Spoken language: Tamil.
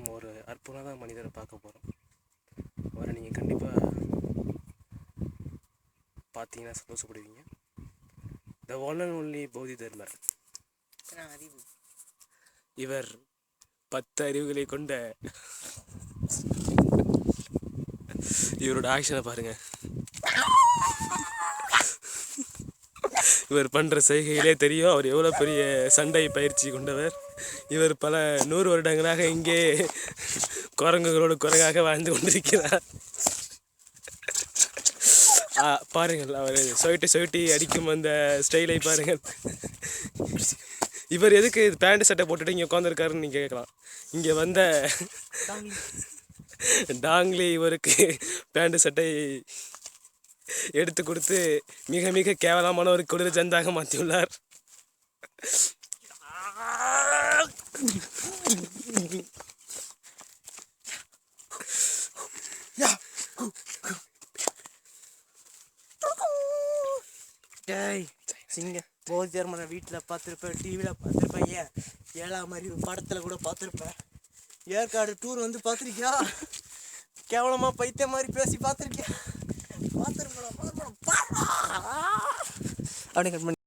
நம்ம ஒரு அற்புதமான மனிதரை பார்க்க போகிறோம். அவரை நீங்கள் கண்டிப்பாக பார்த்தீங்கன்னா சந்தோஷப்படுவீங்க. த ஒன் அண்ட் ஒன்லி போதி தர்மர். இவர் 10 அறிவுகளை கொண்ட இவரோட ஆக்ஷனை பாருங்கள். இவர் பண்ணுற செய்கையிலே தெரியும் அவர் எவ்வளோ பெரிய சண்டை பயிற்சி கொண்டவர். இவர் பல 100 வருடங்களாக இங்கே குரங்குகளோடு குரங்காக வாழ்ந்து கொண்டிருக்கிறார். பாருங்கள், அவர் சொயிட்டி அடிக்கும் அந்த ஸ்டைலை பாருங்கள். இவர் எதுக்கு பேண்ட் சட்டை போட்டுட்டு இங்கே உட்காந்துருக்காருன்னு நீங்கள் கேட்கலாம். இங்கே வந்த டாங்லி இவருக்கு பேண்ட் சட்டை எடுத்து கொடுத்து மிக மிக கேவலமான ஒரு கொடூர ஜந்தாக மாற்றியுள்ளார். போதி தர்மரை வீட்டில் பார்த்துருப்பேன், டிவியில் பார்த்துருப்பேன், ஏழாம் அறிவு படத்தில் கூட பார்த்துருப்பேன். ஏற்காடு டூர் வந்து பார்த்துருக்கியா? கேவலமாக பைத்திய மாதிரி பேசி பார்த்துருக்கியா? பார்த்துருப்பேன். அப்படி கட் பண்ணி